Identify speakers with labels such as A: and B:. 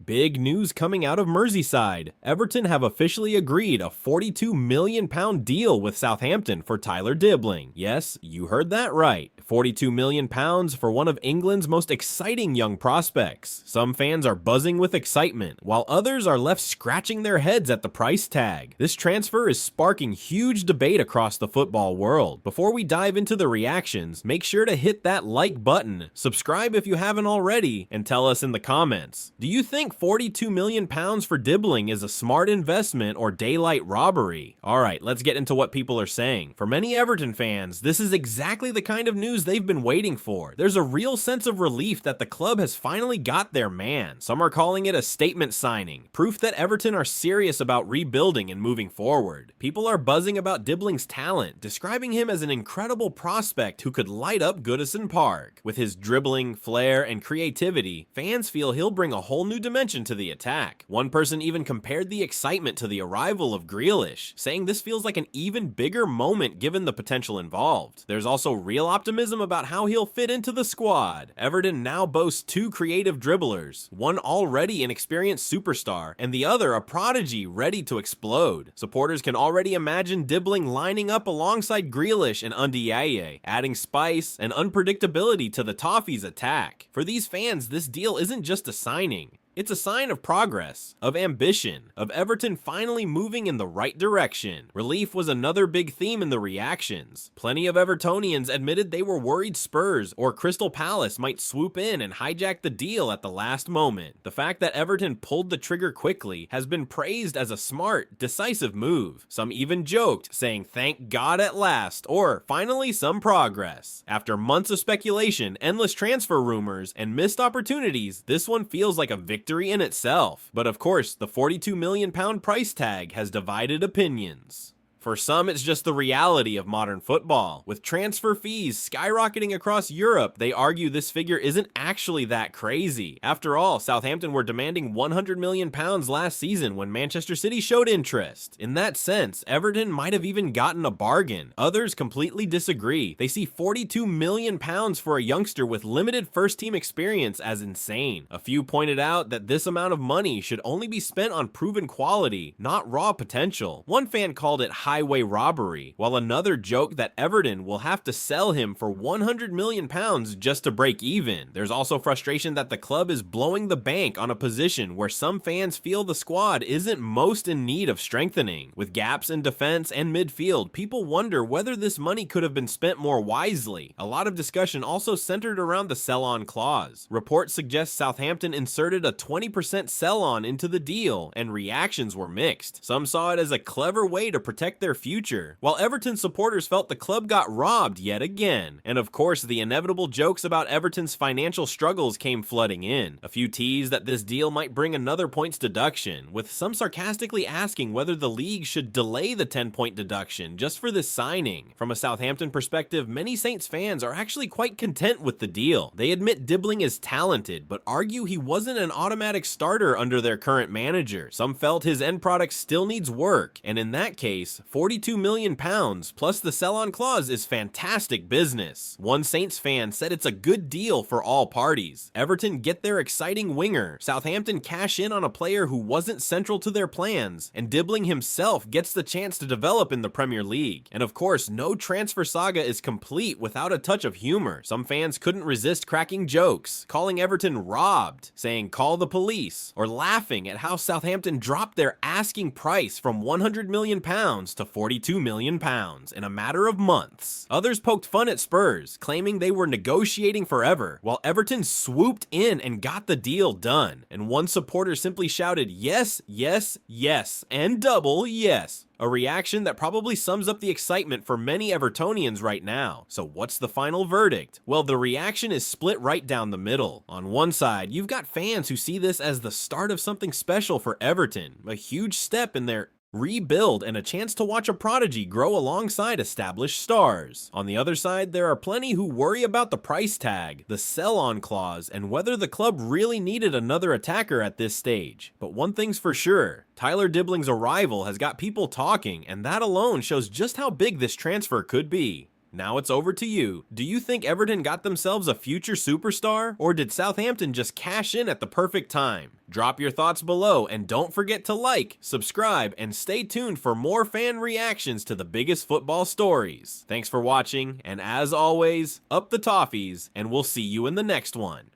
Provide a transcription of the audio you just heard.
A: Big news coming out of Merseyside. Everton have officially agreed a £42 million deal with Southampton for Tyler Dibling. Yes, you heard that right. £42 million for one of England's most exciting young prospects. Some fans are buzzing with excitement, while others are left scratching their heads at the price tag. This transfer is sparking huge debate across the football world. Before we dive into the reactions, make sure to hit that like button, subscribe if you haven't already, and tell us in the comments. Do you think £42 million for Dibling is a smart investment or daylight robbery? Alright, let's get into what people are saying. For many Everton fans, this is exactly the kind of news they've been waiting for. There's a real sense of relief that the club has finally got their man. Some are calling it a statement signing, proof that Everton are serious about rebuilding and moving forward. People are buzzing about Dibling's talent, describing him as an incredible prospect who could light up Goodison Park. With his dribbling, flair, and creativity, fans feel he'll bring a whole new dimension to the attack. One person even compared the excitement to the arrival of Grealish, saying this feels like an even bigger moment given the potential involved. There's also real optimism about how he'll fit into the squad. Everton now boasts two creative dribblers, one already an experienced superstar, and the other a prodigy ready to explode. Supporters can already imagine Dibling lining up alongside Grealish and Ndiaye, adding spice and unpredictability to the Toffees' attack. For these fans, this deal isn't just a signing. It's a sign of progress, of ambition, of Everton finally moving in the right direction. Relief was another big theme in the reactions. Plenty of Evertonians admitted they were worried Spurs or Crystal Palace might swoop in and hijack the deal at the last moment. The fact that Everton pulled the trigger quickly has been praised as a smart, decisive move. Some even joked, saying thank God at last, or finally some progress. After months of speculation, endless transfer rumors, and missed opportunities, this one feels like a victory in itself. But of course, the £42 million price tag has divided opinions. For some, it's just the reality of modern football. With transfer fees skyrocketing across Europe, they argue this figure isn't actually that crazy. After all, Southampton were demanding £100 million last season when Manchester City showed interest. In that sense, Everton might have even gotten a bargain. Others completely disagree. They see £42 million for a youngster with limited first-team experience as insane. A few pointed out that this amount of money should only be spent on proven quality, not raw potential. One fan called it highway robbery, while another joked that Everton will have to sell him for £100 million just to break even. There's also frustration that the club is blowing the bank on a position where some fans feel the squad isn't most in need of strengthening. With gaps in defense and midfield, people wonder whether this money could have been spent more wisely. A lot of discussion also centered around the sell-on clause. Reports suggest Southampton inserted a 20% sell-on into the deal, and reactions were mixed. Some saw it as a clever way to protect their future, while Everton supporters felt the club got robbed yet again. And of course, the inevitable jokes about Everton's financial struggles came flooding in. A few teased that this deal might bring another points deduction, with some sarcastically asking whether the league should delay the 10-point deduction just for this signing. From a Southampton perspective, many Saints fans are actually quite content with the deal. They admit Dibling is talented, but argue he wasn't an automatic starter under their current manager. Some felt his end product still needs work, and in that case, £42 million plus the sell-on clause is fantastic business. One Saints fan said it's a good deal for all parties. Everton get their exciting winger, Southampton cash in on a player who wasn't central to their plans, and Dibling himself gets the chance to develop in the Premier League. And of course, no transfer saga is complete without a touch of humor. Some fans couldn't resist cracking jokes, calling Everton robbed, saying call the police, or laughing at how Southampton dropped their asking price from £100 million to £42 million in a matter of months. Others poked fun at Spurs, claiming they were negotiating forever, while Everton swooped in and got the deal done. And one supporter simply shouted, yes, yes, yes, and double yes. A reaction that probably sums up the excitement for many Evertonians right now. So what's the final verdict? Well, the reaction is split right down the middle. On one side, you've got fans who see this as the start of something special for Everton, a huge step in their rebuild and a chance to watch a prodigy grow alongside established stars. On the other side, there are plenty who worry about the price tag, the sell-on clause, and whether the club really needed another attacker at this stage. But one thing's for sure, Tyler Dibling's arrival has got people talking, and that alone shows just how big this transfer could be. Now it's over to you. Do you think Everton got themselves a future superstar? Or did Southampton just cash in at the perfect time? Drop your thoughts below and don't forget to like, subscribe, and stay tuned for more fan reactions to the biggest football stories. Thanks for watching, and as always, up the toffees, and we'll see you in the next one.